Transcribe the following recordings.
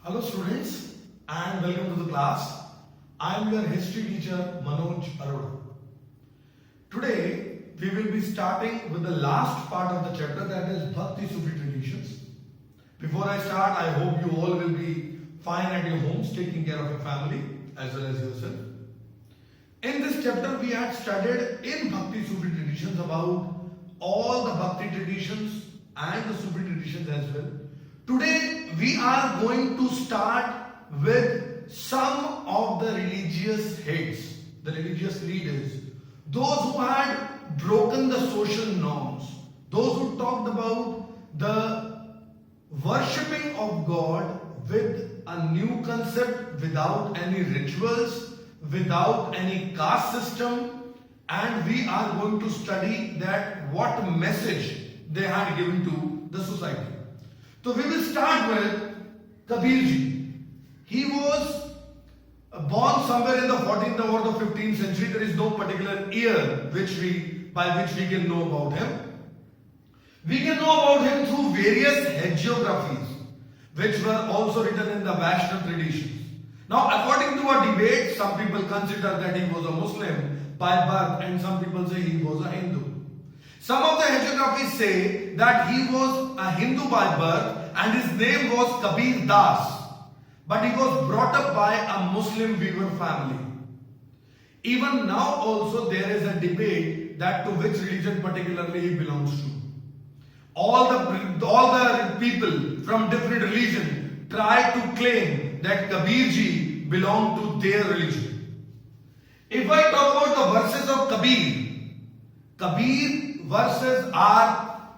Hello students and welcome to the class. I am your history teacher Manoj Arora. Today we will be starting with the last part of the chapter, that is Bhakti Sufi traditions. Before I start, I hope you all will be fine at your homes, taking care of your family as well as yourself. In this chapter we had studied in Bhakti Sufi traditions about all the Bhakti traditions and the Sufi traditions as well. Today we are going to start with some of the religious heads, the religious leaders, those who had broken the social norms, those who talked about the worshipping of God with a new concept, without any rituals, without any caste system, and we are going to study that what message they had given to the society. So we will start with Kabir ji. He was born somewhere in the 14th or the 15th century. There is no particular year by which we can know about him. We can know about him through various hagiographies, which were also written in the Vaishnava traditions. Now, according to a debate, some people consider that he was a Muslim by birth, and some people say he was a Hindu. Some of the hagiographies say that he was a Hindu by birth and his name was Kabir Das, but he was brought up by a Muslim weaver family. Even now also there is a debate that to which religion particularly he belongs to. All the people from different religion try to claim that Kabir ji belonged to their religion. If I talk about the verses of Kabir verses are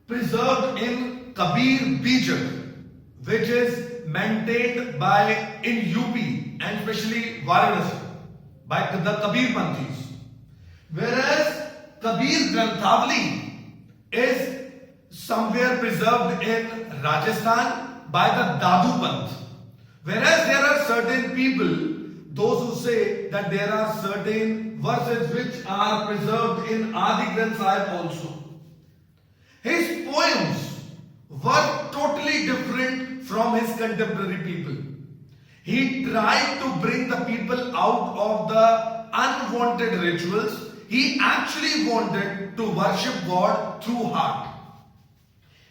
preserved in Kabir Bijak, which is maintained in UP and especially Varanasi by the Kabir Panthis. Whereas Kabir Granthavali is somewhere preserved in Rajasthan by the Dadu Panth. Whereas there are certain people, those who say that there are certain verses which are preserved in Adi Granth Sahib also. His poems were totally different from his contemporary people. He tried to bring the people out of the unwanted rituals. He actually wanted to worship God through heart.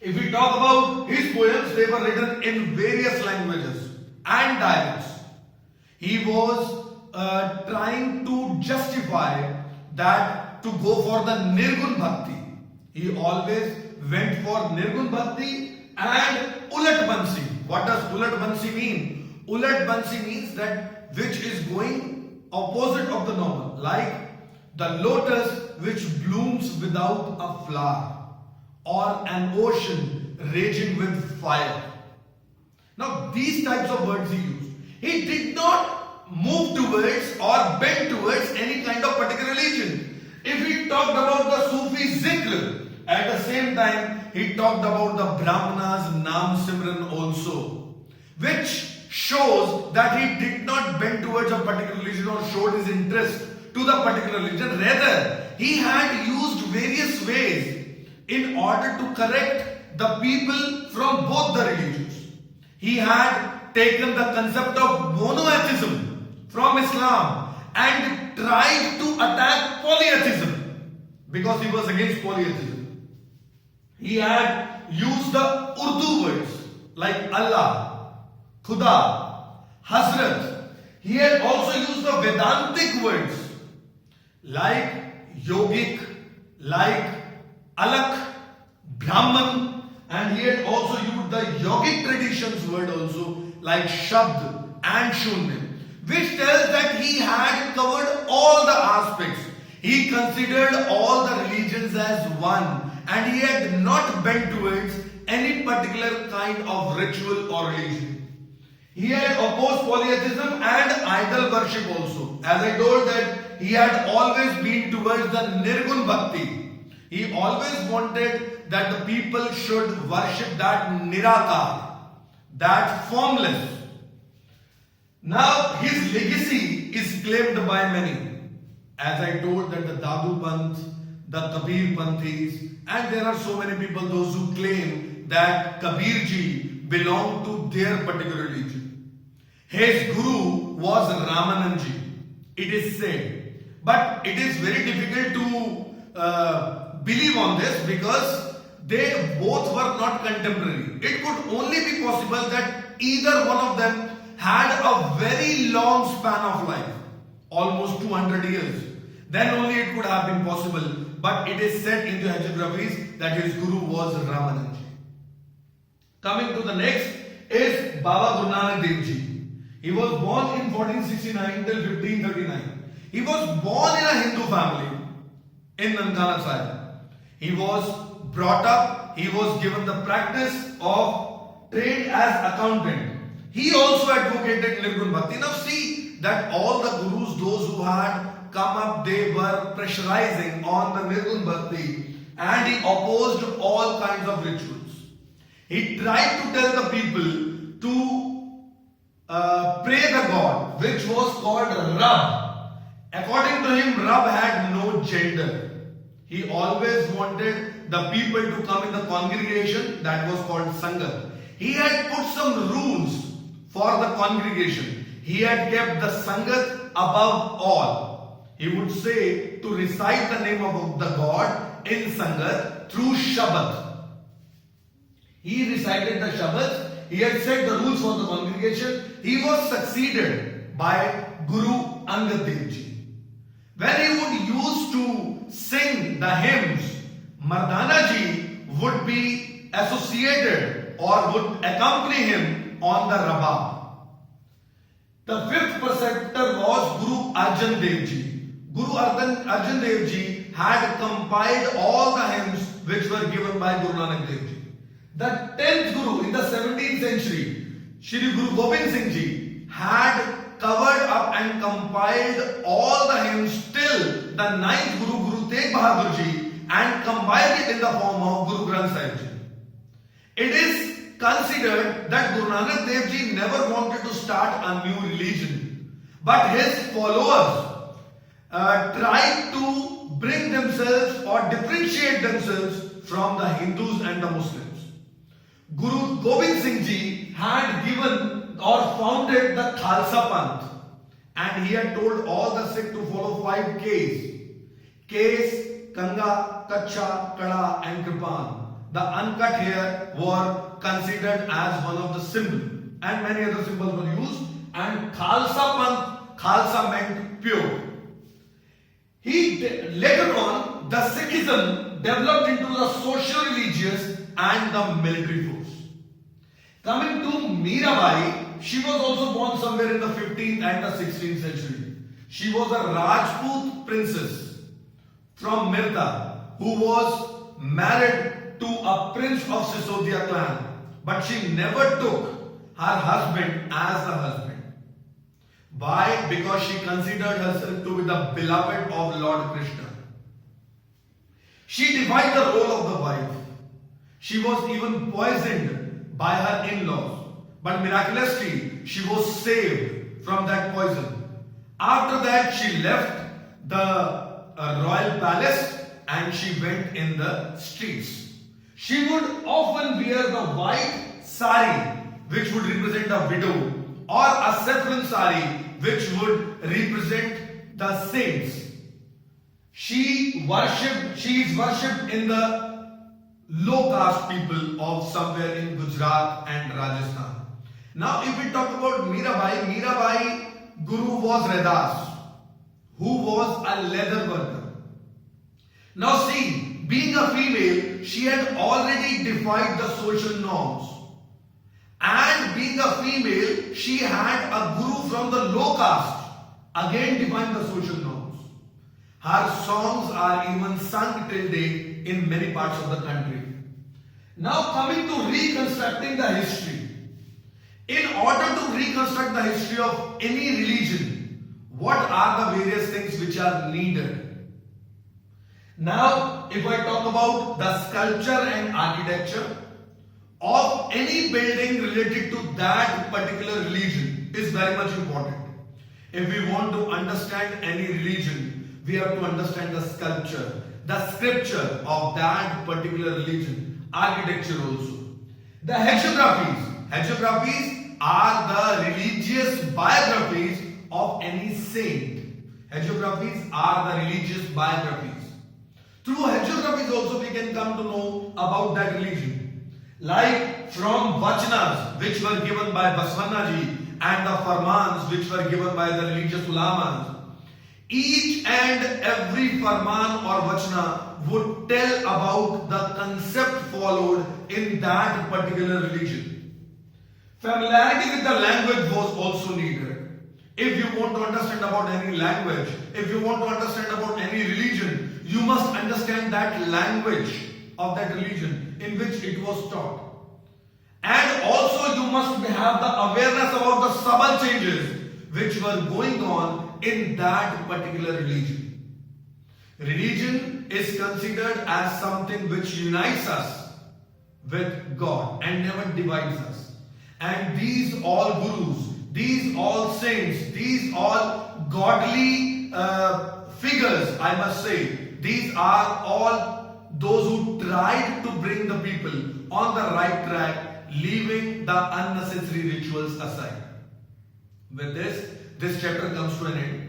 If we talk about his poems, they were written in various languages and dialects. He was trying to justify that to go for the Nirgun Bhakti. He always went for Nirgun Bhakti and Ulat Bansi. What does Ulat Bansi mean? Ulat Bansi means that which is going opposite of the normal, like the lotus which blooms without a flower, or an ocean raging with fire. Now these types of words he used. He did not move towards or bend towards any kind of particular religion. If he talked about the Sufi Zikr, at the same time he talked about the Brahmanas Naam Simran also, which shows that he did not bend towards a particular religion or showed his interest to the particular religion. Rather, he had used various ways in order to correct the people from both the religions. He had taken the concept of monotheism from Islam and tried to attack polytheism because he was against polytheism. He had used the Urdu words like Allah, Khuda, Hazrat. He had also used the Vedantic words like yogic, like alak, Brahman, and he had also used the yogic traditions word also like Shabd and Shunya, which tells that he had covered all the aspects. He considered all the religions as one, and he had not bent towards any particular kind of ritual or religion. He had opposed polytheism and idol worship also. As I told that he had always been towards the Nirgun Bhakti. He always wanted that the people should worship that Nirakar, that formless. Now his legacy is claimed by many. As I told that the Dadu Panth, the Kabir Panthis, and there are so many people, those who claim that Kabir ji belonged to their particular religion. His guru was Ramananji, it is said. But it is very difficult to believe on this because they both were not contemporary. It could only be possible that either one of them had a very long span of life, almost 200 years. Then only it could have been possible. But it is said in the hagiographies that his guru was Ramananji. Coming to the next is Baba Guru Nanak Dev Ji. He was born in 1469 till 1539. He was born in a Hindu family in Nankana Sahib. He was brought up, he was given the practice of trade as accountant. He also advocated Nirgun Bhakti. Now see that all the gurus, those who had come up, they were pressurizing on the Nirgun Bhakti and he opposed all kinds of rituals. He tried to tell the people to pray the God, which was called Rab. According to him, Rab had no gender. He always wanted the people to come in the congregation, that was called Sangat. He had put some rules for the congregation. He had kept the Sangat above all. He would say to recite the name of the God in Sangat through Shabad. He recited the Shabad. He had set the rules for the congregation. He was succeeded by Guru Angad Dev Ji. When he would use to sing the hymns, Mardana Ji would be associated or would accompany him on the Rabab. The fifth preceptor was Guru Arjan Dev Ji. Guru Arjan Dev Ji had compiled all the hymns which were given by Guru Nanak Dev Ji. The 10th Guru in the 17th century, Shri Guru Gobind Singh Ji, had covered up and compiled all the hymns till the 9th Guru, Guru Tegh Bahadur Ji, and compiled it in the form of Guru Granth Sahib Ji. It is considered that Guru Nanak Dev Ji never wanted to start a new religion, but his followers tried to bring themselves or differentiate themselves from the Hindus and the Muslims. Guru Gobind Singh Ji had given or founded the Khalsa Panth, and he had told all the Sikh to follow 5 Ks. Ks, Kanga, Kacha, Kada and Kripan. The uncut hair were considered as one of the symbols, and many other symbols were used, and Khalsa Panth, Khalsa meant pure. Later on, the Sikhism developed into the social-religious and the military force. Coming to Mirabai, she was also born somewhere in the 15th and the 16th century. She was a Rajput princess from Mirta who was married to a prince of Sisodia clan, but she never took her husband as the husband. Why? Because she considered herself to be the beloved of Lord Krishna. She defied the role of the wife. She was even poisoned by her in-laws. But miraculously, she was saved from that poison. After that, she left the royal palace and she went in the streets. She would often wear the white sari, which would represent a widow, or a saffron sari, which would represent the saints. She is worshipped in the low caste people of somewhere in Gujarat and Rajasthan. Now if we talk about Mirabai Guru was Raidas, who was a leather worker. Now see, being a female, she had already defied the social norms. And being a female, she had a guru from the low caste, again defying the social norms. Her songs are even sung till date in many parts of the country. Now coming to reconstructing the history. In order to reconstruct the history of any religion, what are the various things which are needed? Now, if I talk about the sculpture and architecture of any building related to that particular religion is very much important. If we want to understand any religion, we have to understand the sculpture, the scripture of that particular religion, architecture also. The hagiographies Hagiographies are the religious biographies of any saint. Hagiographies are the religious biographies. Through hagiographies also we can come to know about that religion. Like from Vachanas which were given by Baswanaji and the Farmans which were given by the religious ulamas. Each and every Farman or Vachana would tell about the concept followed in that particular religion. Familiarity with the language was also needed. If you want to understand about any language, if you want to understand about any religion, you must understand that language of that religion in which it was taught. And also you must have the awareness about the subtle changes which were going on in that particular religion. Religion is considered as something which unites us with God and never divides us. And these all gurus, these all saints, these all godly figures, I must say, these are all those who tried to bring the people on the right track, leaving the unnecessary rituals aside. With this chapter comes to an end.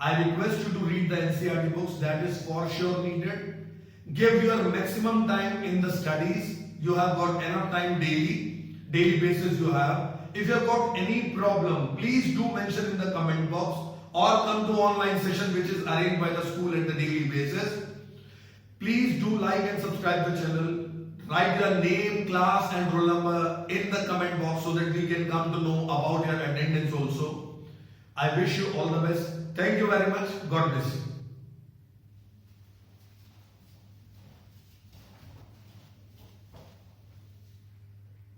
I request you to read the NCERT books, that is for sure needed. Give your maximum time in the studies. You have got enough time daily basis you have. If you have got any problem, please do mention in the comment box or come to online session which is arranged by the school at the daily basis. Please do like and subscribe the channel. Write your name, class and roll number in the comment box so that we can come to know about your attendance also. I wish you all the best. Thank you very much. God bless you.